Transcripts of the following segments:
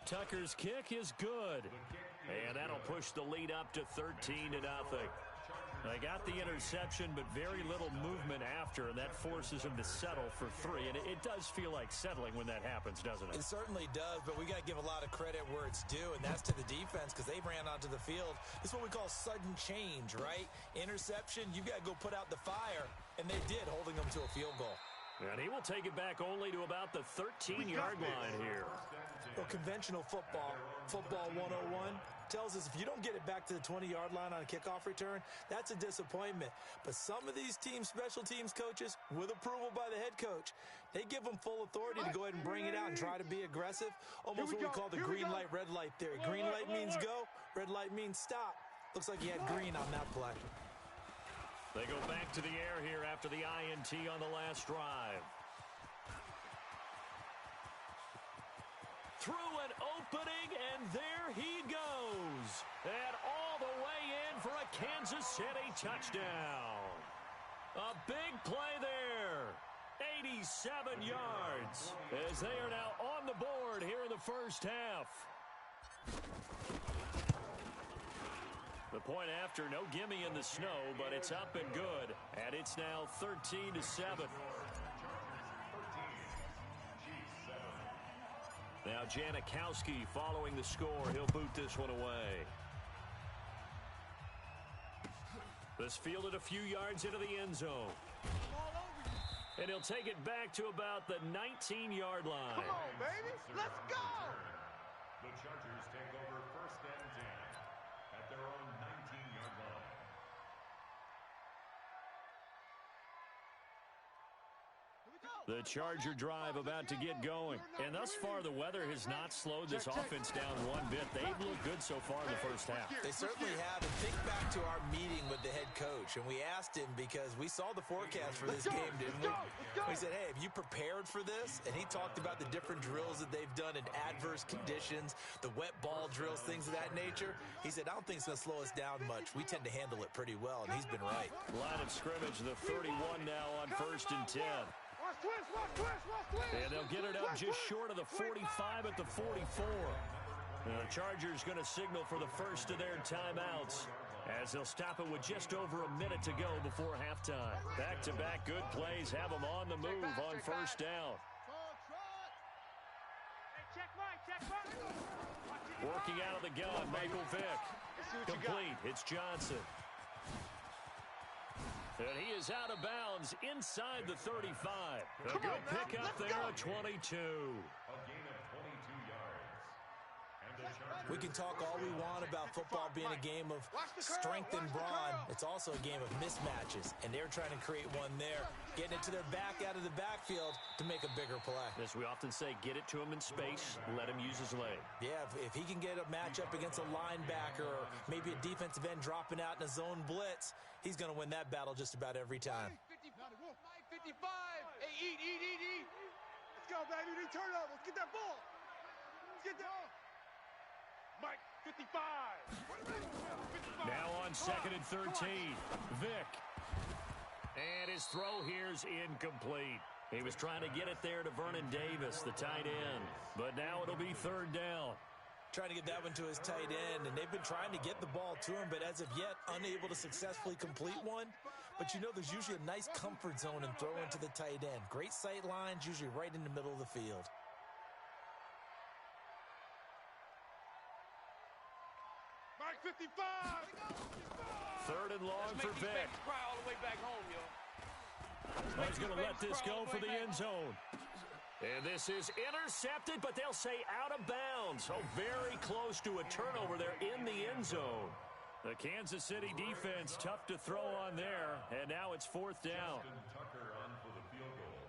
Tucker's kick is good. And that'll push the lead up to 13-0. They got the interception, but very little movement after, and that forces them to settle for 3. And it does feel like settling when that happens, doesn't it? It certainly does, but we got to give a lot of credit where it's due, and that's to the defense because they ran onto the field. This is what we call sudden change, right? Interception, you got to go put out the fire, and they did, holding them to a field goal. And he will take it back only to about the 13-yard line here. Well, conventional football 101, tells us if you don't get it back to the 20-yard line on a kickoff return, that's a disappointment. But some of these teams, special teams coaches, with approval by the head coach, they give them full authority to go ahead and bring it out and try to be aggressive. Almost what we call the green light, red light theory. Green light means go, red light means stop. Looks like he had green on that play. They go back to the air here after the INT on the last drive. Through an opening, and there he goes. And all the way in for a Kansas City touchdown. A big play there. 87 yards as they are now on the board here in the first half. The point after, no gimme in the snow, but it's up and good. And it's now 13-7. Now Janikowski following the score. He'll boot this one away. This fielded a few yards into the end zone. And he'll take it back to about the 19-yard line. Come on, baby. Let's go. The Chargers take over 1st and 10 at their own 19-yard line. The Charger drive about to get going. And thus far, the weather has not slowed this offense down one bit. They've looked good so far in the first half. They certainly have. And think back to our meeting with the head coach. And we asked him because we saw the forecast for this game, didn't we? We said, hey, have you prepared for this? And he talked about the different drills that they've done in adverse conditions, the wet ball drills, things of that nature. He said, I don't think it's going to slow us down much. We tend to handle it pretty well, and he's been right. Line of scrimmage, the 31 now on 1st and 10. And they'll get it up just short of the 45 at the 44. The Chargers going to signal for the first of their timeouts as they'll stop it with just over a minute to go before halftime. Back-to-back good plays have them on the move on 1st down. Working out of the gun, Michael Vick. Complete. It's Johnson. And he is out of bounds inside the 35. A good pickup there at 22. A gain of 22 yards. We can talk all we want about football being a game of strength and brawn. It's also a game of mismatches, and they're trying to create one there, getting it to their back out of the backfield to make a bigger play. As we often say, get it to him in space, let him use his leg. Yeah, if he can get a matchup against a linebacker or maybe a defensive end dropping out in a zone blitz, he's going to win that battle just about every time. 55. Hey, eat. Let's go, baby. Return over. Let's get that ball. Let's get that. Mike, 55. Now on 2nd and 13. Vick. And his throw here's incomplete. He was trying to get it there to Vernon Davis, the tight end. But now it'll be 3rd down. Trying to get that one to his tight end, and they've been trying to get the ball to him, but as of yet, unable to successfully complete one. But you know there's usually a nice comfort zone in throwing to the tight end. Great sight lines, usually right in the middle of the field. Mike, 55. 3rd and long for Vick. Cry all the way back home, yo. He's going to let this go for the end zone. And this is intercepted, but they'll say out of bounds. Oh, very close to a turnover there in the end zone. The Kansas City defense tough to throw on there, and now it's 4th down. Justin Tucker on for the field goal.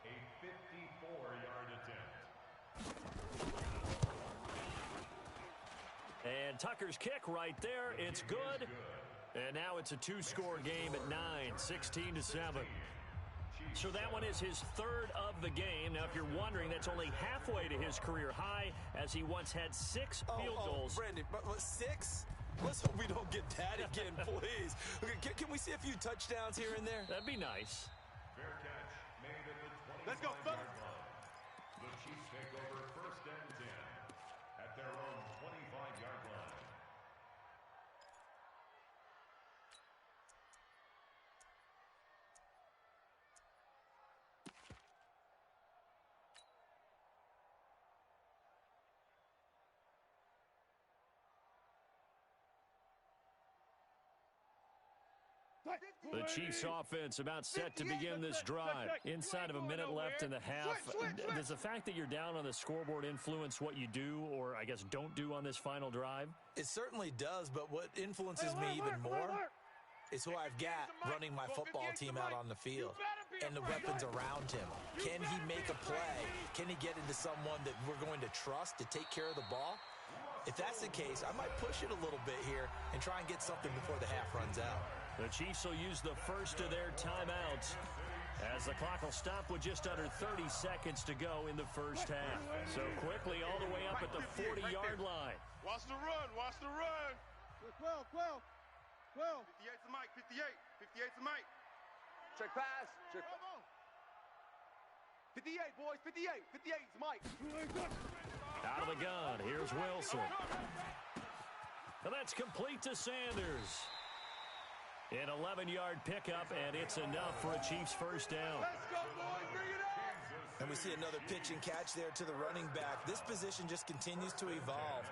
A 54-yard attempt. And Tucker's kick right there. It's good. And now it's a 2-score game at 9, 16-7. So that one is his 3rd of the game. Now, if you're wondering, that's only halfway to his career high, as he once had 6 field goals. Brandon, but 6? Let's hope we don't get that again, please. Okay, can we see a few touchdowns here and there? That'd be nice. Fair catch made at the 20. Let's go, fellas. The Chiefs take over 1st and 10 The Chiefs offense about set to begin this drive. Inside of a minute left in the half. Does the fact that you're down on the scoreboard influence what you do or, I guess, don't do on this final drive? It certainly does, but what influences me even more is who I've got running my football team out on the field and the weapons around him. Can he make a play? Can he get into someone that we're going to trust to take care of the ball? If that's the case, I might push it a little bit here and try and get something before the half runs out. The Chiefs will use the first of their timeouts as the clock will stop with just under 30 seconds to go in the first half. So quickly all the way up at the 40-yard line. Watch the run. Watch the run. 12. 58's the mic. 58's the mic. Check pass. Check. 58, boys. 58. 58's the mic. Out of the gun. Here's Wilson. And that's complete to Sanders. An 11-yard pickup, and it's enough for a Chiefs first down. Let's go, boys. Bring it up. And we see another pitch and catch there to the running back. This position just continues to evolve.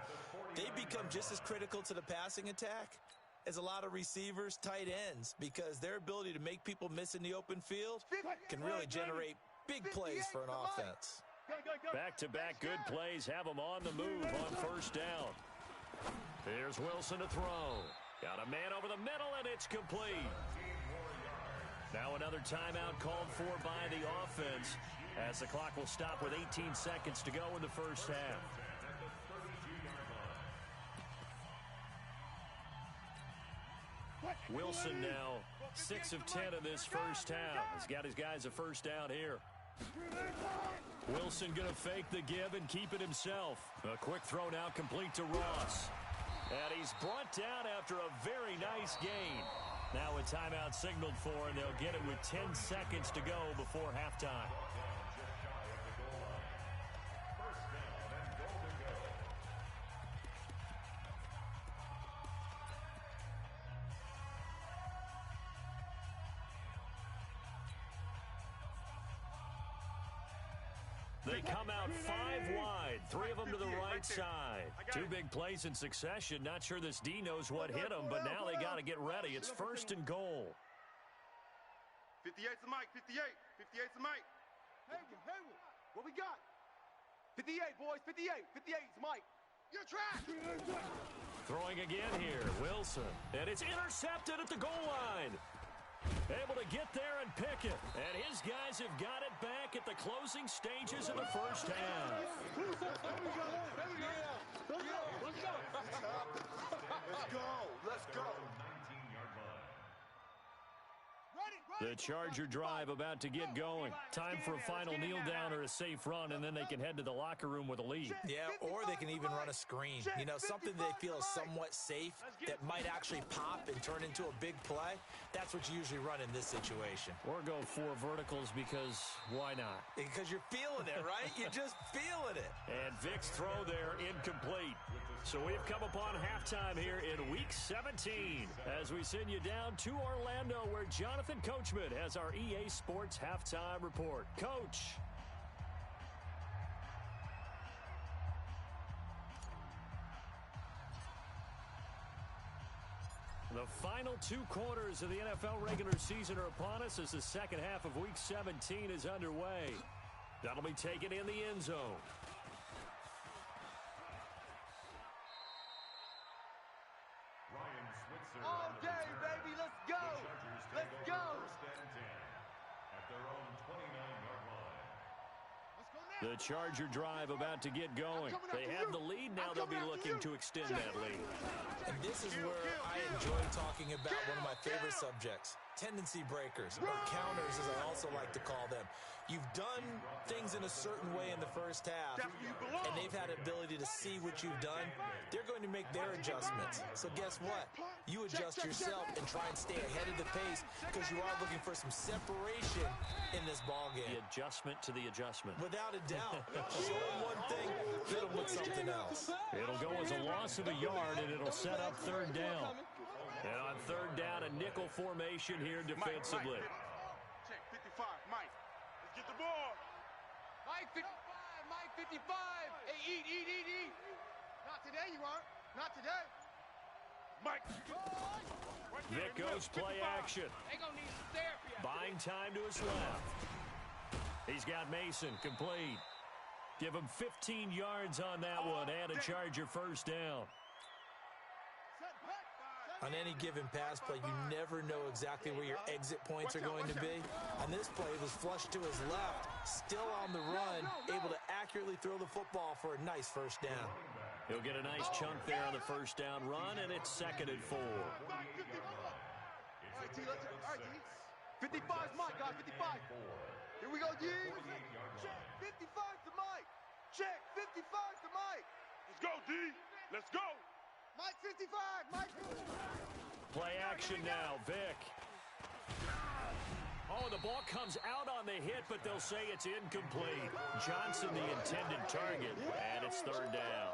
They become just as critical to the passing attack as a lot of receivers, tight ends, because their ability to make people miss in the open field can really generate big plays for an offense. Back-to-back good plays have them on the move on first down. Here's Wilson to throw. Got a man over the middle, and it's complete. Now another timeout called for by the offense as the clock will stop with 18 seconds to go in the first half. Wilson now 6 of 10 in this first half. He's got his guys a first down here. Wilson going to fake the give and keep it himself. A quick throw now complete to Ross. And he's brought down after a very nice gain. Now a timeout signaled for, and they'll get it with 10 seconds to go before halftime. They come out 5 wide, 3 of them to the right side. 2 big plays in succession. Not sure this D knows what hit them, but now they got to get ready. It's first and goal. 58's the mic. 58. 58's the mic. Haywood, what we got? 58, boys. 58. 58's the mic. Your track. Throwing again here, Wilson. And it's intercepted at the goal line. Able to get there and pick it. And his guys have got it back at the closing stages of the first half. Let's go. The Charger drive about to get going. Time for a final kneel down or a safe run, and then they can head to the locker room with a lead. Yeah, or they can even run a screen. You know, something they feel is somewhat safe that might actually pop and turn into a big play. That's what you usually run in this situation. Or go 4 verticals because why not? Because you're feeling it, right? You're just feeling it. And Vic's throw there incomplete. So we've come upon halftime here in Week 17 as we send you down to Orlando where Jonathan Coachman has our EA Sports Halftime Report. Coach. The final 2 quarters of the NFL regular season are upon us as the second half of Week 17 is underway. That'll be taken in the end zone. All day, baby. Let's go. Let's go. At their own 29-yard line. The Charger drive about to get going. They have the lead. Now they'll be looking to extend that lead. And this is where I enjoy talking about one of my favorite subjects, tendency breakers, or counters as I also like to call them. You've done things in a certain way in the first half, and they've had ability to see what you've done. They're going to make their adjustments. So guess what? You adjust yourself and try and stay ahead of the pace because you are looking for some separation in this ballgame. The adjustment to the adjustment. Without a doubt. Show them one thing, hit them with something else. It'll go as a loss of a yard, and it'll set up third down. And on third down, a nickel formation here defensively. Check 55. Mike. Let's get the ball. Mike 55. Mike 55. Hey, eat. Not today, you aren't. Not today. Mike. Vic goes play action. They gonna need some therapy. Buying time to his left. He's got Mason complete. Give him 15 yards on that one and a Charger first down. On any given pass play, you never know exactly where your exit points are going to be. On this play, it was flushed to his left, still on the run, able to accurately throw the football for a nice first down. He'll get a nice chunk there on the first down run, and it's 2nd and 4. All right, T, let's go. All right, T. 55's Mike, guys, 55. Here we go, G. Check, 55's the Mike. Check, 55's the Mike. Let's go, D. Let's go. Mike 55, Mike. Play action now, Vic. Oh, the ball comes out on the hit, but they'll say it's incomplete. Johnson, the intended target, and it's 3rd down.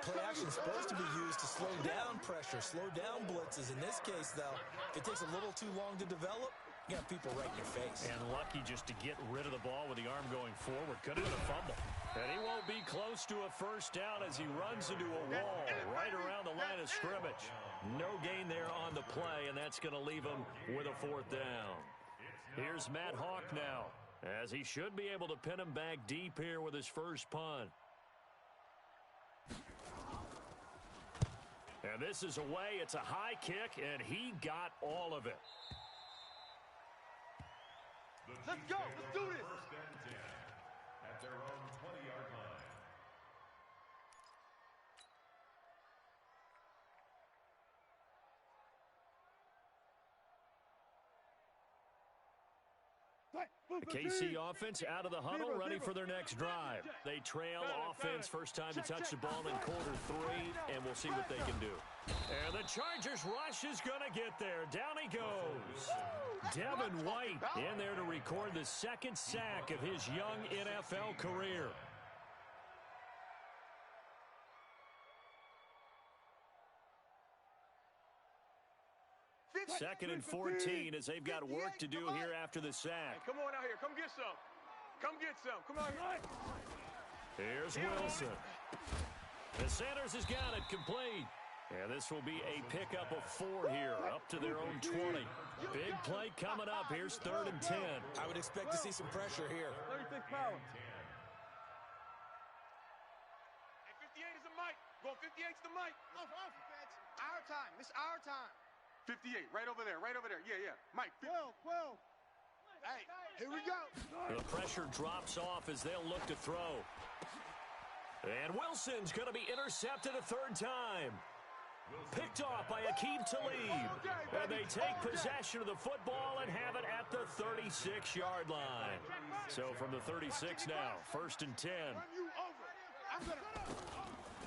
Play action is supposed to be used to slow down pressure, slow down blitzes. In this case, though, if it takes a little too long to develop, you got people right in your face. And lucky just to get rid of the ball with the arm going forward. Could have been a fumble. And he won't be close to a first down as he runs into a wall right around the line of scrimmage. No gain there on the play, and that's going to leave him with a 4th down. Here's Matt Hawk now, as he should be able to pin him back deep here with his first punt. And this is away. It's a high kick, and he got all of it. Let's go. Let's do this. 1st and 10 at their own 20-yard line. The KC offense out of the huddle, ready for their next drive. They trail offense first time to touch the ball in quarter 3, and we'll see what they can do. And the Chargers rush is going to get there. Down he goes. Devin White in there to record the 2nd sack of his young NFL career. Second and 14 as they've got work to do here after the sack. Hey, come on out here. Come get some. Come get some. Come on here. Here's Wilson. The Sanders has got it complete. And this will be a pickup of 4 here, up to their own 20. Big play coming up. Here's 3rd and 10. I would expect to see some pressure here. 36 power. Hey, 58 is the mic. Going 58's the mic. Our time. It's our time. 58, right over there, right over there. Yeah, yeah. Mike, 12. Hey, here we go. The pressure drops off as they'll look to throw. And Wilson's going to be intercepted a 3rd time. Picked off by Aqib Talib. And they take possession of the football and have it at the 36-yard line. So from the 36 now, 1st and 10.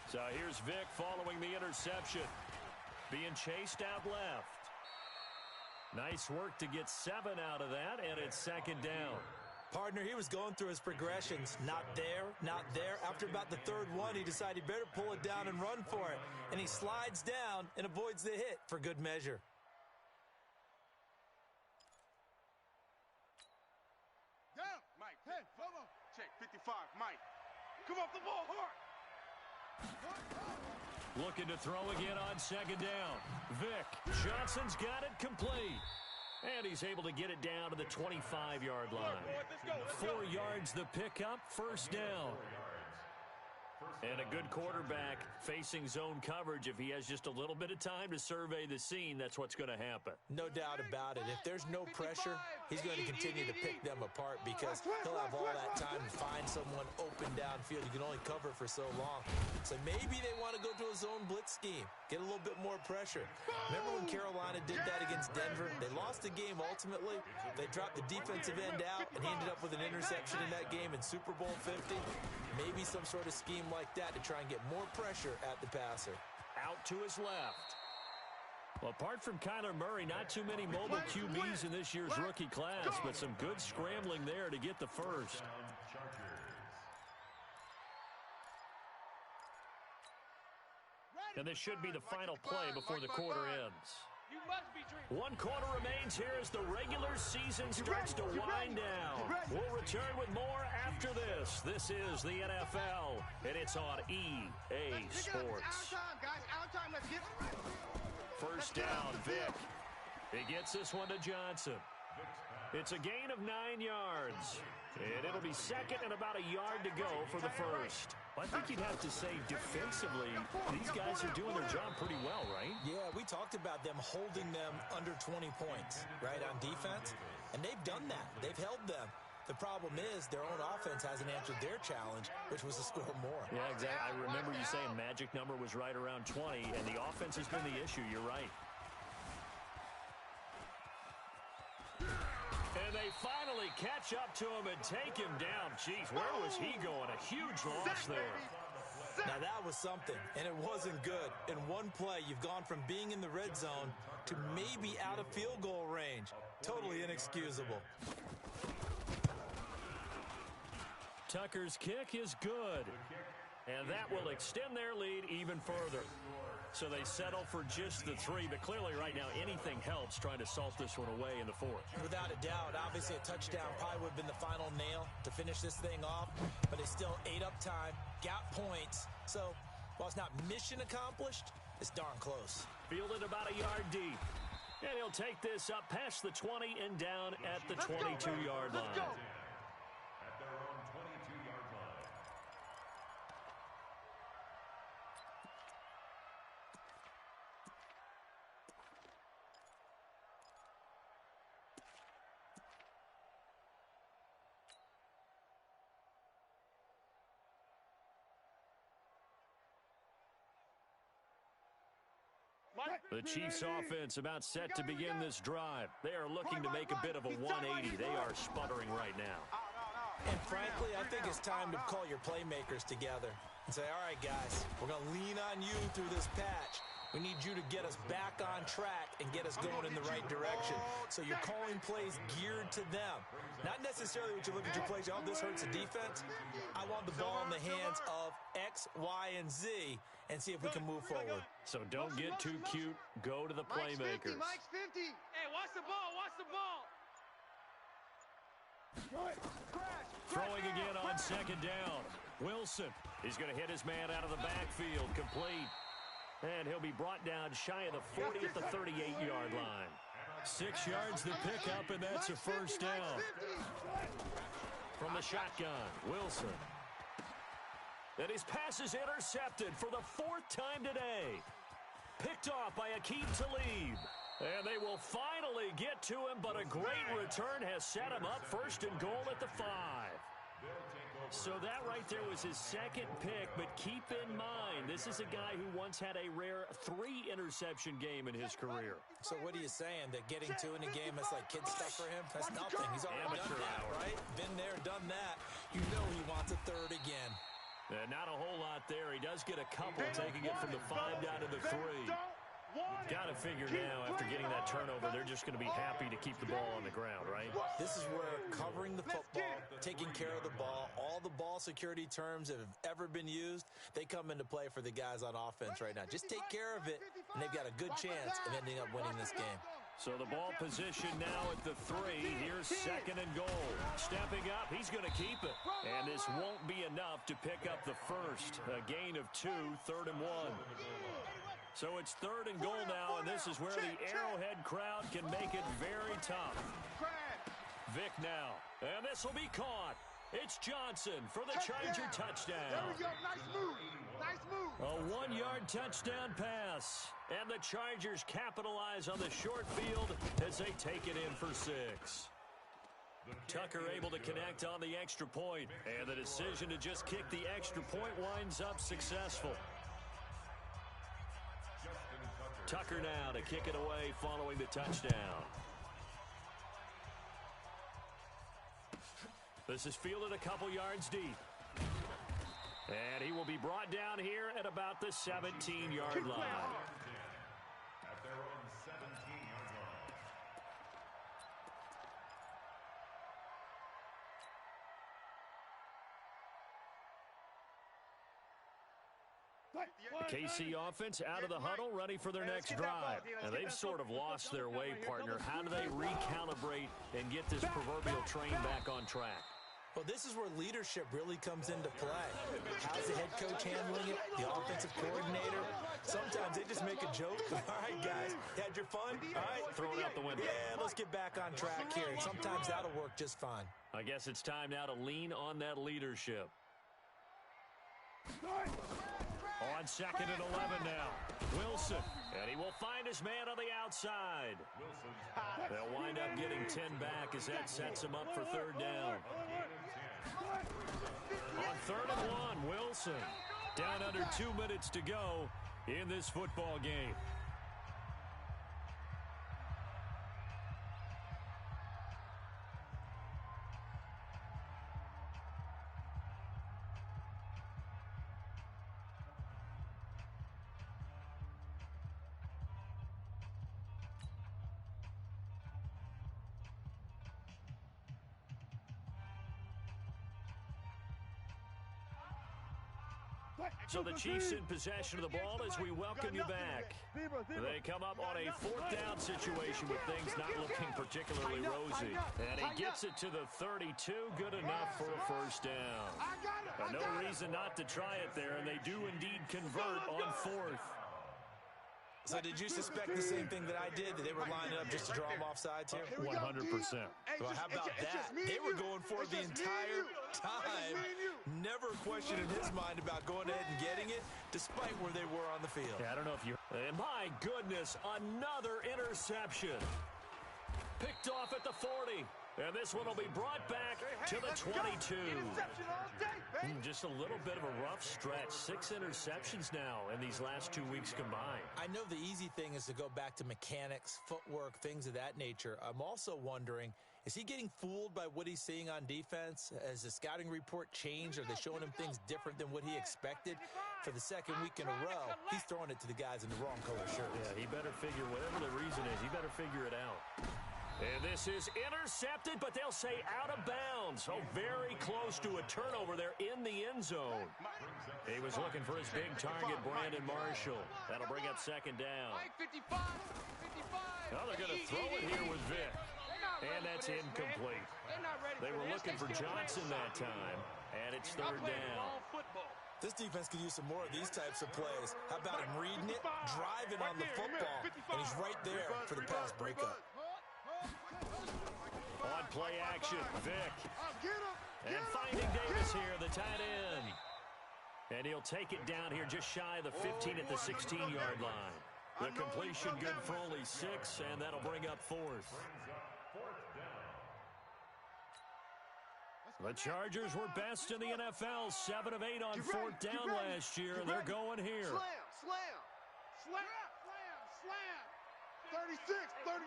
So here's Vic following the interception. Being chased out left. Nice work to get 7 out of that, and it's 2nd down. Partner, he was going through his progressions. Not there, not there. After about the 3rd one, he decided he better pull it down and run for it. And he slides down and avoids the hit for good measure. Down. Mike. Hey, come on. Check, 55. Mike. Come off the ball hard. Looking to throw again on 2nd down. Vic. Johnson's got it complete. And he's able to get it down to the 25-yard line. 4 yards the pickup, 1st down. And a good quarterback facing zone coverage. If he has just a little bit of time to survey the scene, that's what's going to happen. No doubt about it. If there's no pressure, he's going to continue to pick them apart because he'll have all that time to find someone open downfield. You can only cover for so long. So maybe they want to go to a zone blitz scheme, get a little bit more pressure. Remember when Carolina did that against Denver? They lost the game ultimately. They dropped the defensive end out, and he ended up with an interception in that game in Super Bowl 50. Maybe some sort of scheme like that to try and get more pressure at the passer. Out to his left. Well, apart from Kyler Murray, not too many mobile QBs in this year's rookie class, but some good scrambling there to get the first. And this should be the final play before the quarter ends. One quarter remains here as the regular season starts to wind down. We'll return with more after this. This is the NFL, and it's on EA Sports. Our time, guys. Our time. Let's get First down, Vic. He gets this one to Johnson. It's a gain of 9 yards. And it'll be second and about a yard to go for the first. I think you'd have to say defensively, these guys are doing their job pretty well, right? Yeah, we talked about them holding them under 20 points, right, on defense. And they've done that. They've held them. The problem is their own offense hasn't answered their challenge, which was to score more. Yeah, exactly. I remember you saying magic number was right around 20, and the offense has been the issue. You're right. And they finally catch up to him and take him down. Jeez, where was he going? A huge loss there. Now, that was something, and it wasn't good. In one play, you've gone from being in the red zone to maybe out of field goal range. Totally inexcusable. Tucker's kick is good, and that will extend their lead even further. So they settle for just the 3, but clearly right now anything helps trying to salt this one away in the 4th. Without a doubt, obviously a touchdown probably would have been the final nail to finish this thing off, but it's still ate up time, got points. So while it's not mission accomplished, it's darn close. Fielded about a yard deep, and he'll take this up past the 20 and down at the 22-yard line. At their own 22-yard line. The Chiefs offense about set to begin this drive. They are looking to make a bit of a 180. They are sputtering right now. And frankly, I think it's time to call your playmakers together and say, all right, guys, we're going to lean on you through this patch. We need you to get us back on track and get us going in the right direction. So you're calling plays geared to them. Not necessarily what you look at your plays, oh, this hurts the defense. I want the ball in the hands of X, Y, and Z and see if we can move forward. So don't get too cute. Go to the playmakers. Mike's 50. Hey, watch the ball. Watch the ball. Throwing again on second down. Wilson. He's going to hit his man out of the backfield. Complete. And he'll be brought down shy of the 40 at the 38-yard line. 6 yards to pick up, and that's a first down. From the shotgun, Wilson. And his pass is intercepted for the 4th time today. Picked off by Akeem Talib. And they will finally get to him, but a great return has set him up first and goal at the 5. So that right there was his 2nd pick, but keep in mind, this is a guy who once had a rare 3-interception game in his career. So what are you saying, that getting 2 in a game is like kid stuff for him? That's nothing. He's already done that, right? Been there, done that. You know he wants a 3rd again. Not a whole lot there. He does get a couple, taking it from the 5 down to the 3. Got to figure now, after getting that turnover, they're just going to be happy to keep the ball on the ground, right? This is where covering the football, taking care of the ball, all the ball security terms that have ever been used, they come into play for the guys on offense right now. Just take care of it, and they've got a good chance of ending up winning this game. So the ball position now at the 3. Here's second and goal. Stepping up, he's going to keep it. And this won't be enough to pick up the first. A gain of 2, 3rd and 1. So it's 3rd and goal now, and this is where the Arrowhead crowd can make it very tough. Vic now, and this will be caught. It's Johnson for the Charger touchdown. There we go. Nice move. Nice move. A 1-yard touchdown pass. And the Chargers capitalize on the short field as they take it in for 6. Tucker able to connect on the extra point, and the decision to just kick the extra point winds up successful. Tucker now to kick it away following the touchdown. This is fielded a couple yards deep. And he will be brought down here at about the 17-yard line. At their own 17-yard line. The KC offense out of the huddle, ready for their next drive. And they've sort of lost their way, partner. How do they recalibrate and get this proverbial train back on track? Well, this is where leadership really comes into play. How's the head coach handling it? The offensive coordinator? Sometimes they just make a joke. All right, guys, you had your fun? All right. Throw it out the window. Yeah, let's get back on track here. And sometimes that'll work just fine. I guess it's time now to lean on that leadership. On 2nd and 11 now. Wilson. And he will find his man on the outside. They'll wind up getting 10 back as that sets him up for 3rd down. On 3rd and 1, Wilson. Down under 2 minutes to go in this football game. So the Chiefs in possession of the ball as we welcome you back. They come up on a 4th down situation with things not looking particularly rosy. And he gets it to the 32, good enough for a 1st down. No reason not to try it there, and they do indeed convert on 4th. So did you suspect the same thing that I did, that they were lining up just to draw them off sides here? 100%. Well, how about that? They were going for it the entire time. Never a question in his mind about going ahead and getting it, despite where they were on the field. Yeah, I don't know if you... And my goodness, another interception. Picked off at the 40. And this one will be brought back to the 22. Just a little bit of a rough stretch. 6 interceptions now in these last 2 weeks combined. I know the easy thing is to go back to mechanics, footwork, things of that nature. I'm also wondering, is he getting fooled by what he's seeing on defense? Has the scouting report changed? Are they showing him things different than what he expected? For the 2nd week in a row, he's throwing it to the guys in the wrong color shirts. Yeah, he better figure, whatever the reason is, he better figure it out. And this is intercepted, but they'll say out of bounds. So very close to a turnover there in the end zone. He was looking for his big target, Brandon Marshall. That'll bring up 2nd down. Now they're going to throw it here with Vic. And that's incomplete. They were looking for Johnson that time, and it's 3rd down. This defense could use some more of these types of plays. How about him reading it, driving on the football, and he's right there for the pass breakup. On play action, Vic. And finding Davis here, the tight end. And he'll take it down here just shy of the 15 at the 16-yard line. The completion good for only 6, and that'll bring up 4th. The Chargers were best in the NFL, 7 of 8 on 4th down last year. They're going here. Slam. 36, 30.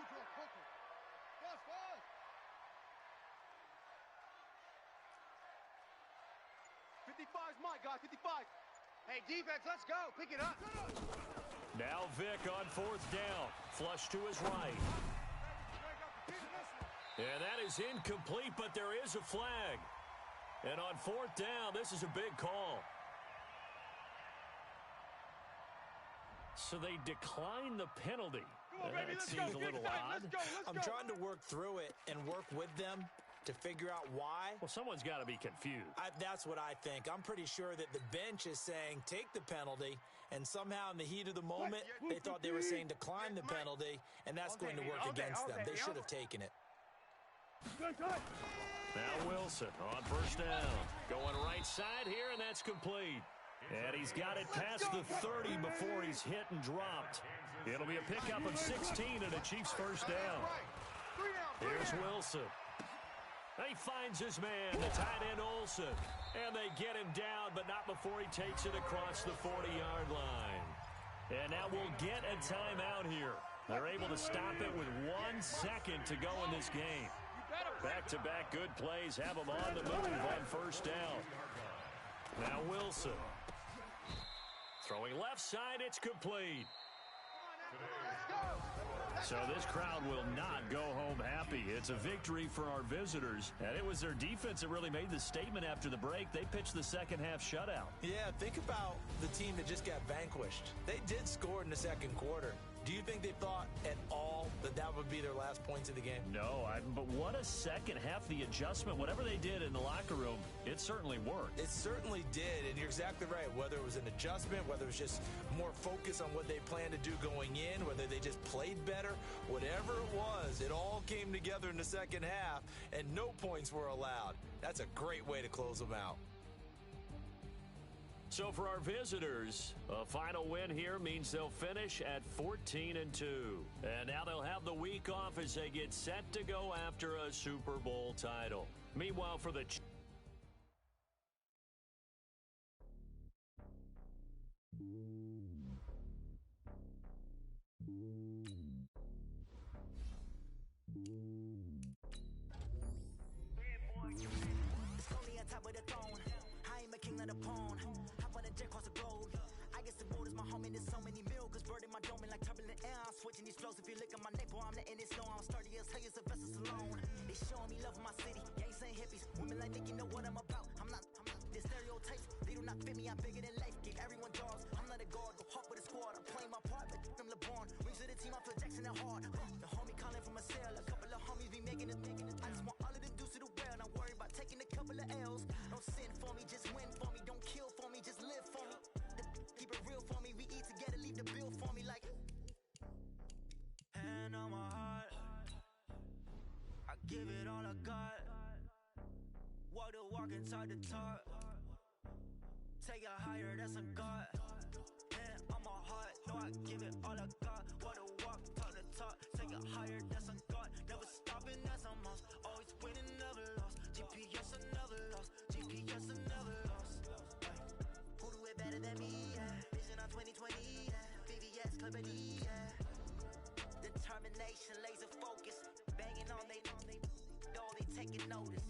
55's Mike, guys, 55. Hey, defense, let's go. Pick it up. Now Vic on 4th down. Flush to his right. And that is incomplete, but there is a flag. And on 4th down, this is a big call. So they decline the penalty. That seems a little odd. I'm trying to work through it and work with them to figure out why. Well, someone's got to be confused. That's what I think. I'm pretty sure that the bench is saying take the penalty, and somehow in the heat of the moment, they thought they were saying decline the penalty, and that's going to work against them. They should have taken it. Now Wilson on 1st down. Going right side here, and that's complete. And he's got it past the 30 before he's hit and dropped. It'll be a pickup of 16 and a Chiefs 1st down. Here's Wilson. He finds his man, the tight end Olsen. And they get him down, but not before he takes it across the 40-yard line. And now we'll get a timeout here. They're able to stop it with 1 second to go in this game. Back-to-back good plays have them on the move on 1st down. Now Wilson. Throwing left side, it's complete. So this crowd will not go home happy. It's a victory for our visitors. And it was their defense that really made the statement after the break. They pitched the second half shutout. Yeah, think about the team that just got vanquished. They did score in the 2nd quarter. Do you think they thought at all that that would be their last points of the game? No, but what a second half. The adjustment, whatever they did in the locker room, it certainly worked. It certainly did, and you're exactly right. Whether it was an adjustment, whether it was just more focus on what they planned to do going in, whether they just played better, whatever it was, it all came together in the second half, and no points were allowed. That's a great way to close them out. So for our visitors, a final win here means they'll finish at 14-2. And now they'll have the week off as they get set to go after a Super Bowl title. Meanwhile, for the It's only on top of the throne. I am a king of the pawn. Hop on a jet across the globe. I guess the world is my home and there's so many miracles burning my dome like turbulent air. I'm switching these flows. If you look at my neck, boy, I'm letting it snow. I'm sturdy as hell as a vessel alone. They showing me love in my city. Gangs ain't hippies. Women like Nick, you know what I'm about. I'm not the stereotypes. They do not fit me. I'm bigger than life. Give everyone dogs. I'm not a guard. Go hawk with a squad. I'm playing my part, but I'm LeBron. Rings to the team. I feel Jackson and hard. The homie calling from a cell. A couple of homies be making it. I just want all of them dudes to the well. Not worry about taking a couple of L's. Don't sin for me, just win for me. Don't kill for me, just live for me. Keep it real for me. We eat together, leave the bill for me like. Hand on my heart, I give it all I got. Walk the walk and talk the talk. Take it higher, that's a God. Hand on my heart, no, I give it all I got. Walk the walk, talk the talk. Take it higher, that's a God. Never stopping, that's a must. Always winning, never lost. GPS, I never lost. GPS, I never lost. Who do it better than me? Yeah. Vision on 2020. Yeah. VVS, Clipper D. Yeah. Determination, laser focus. Banging on they, know they taking notice.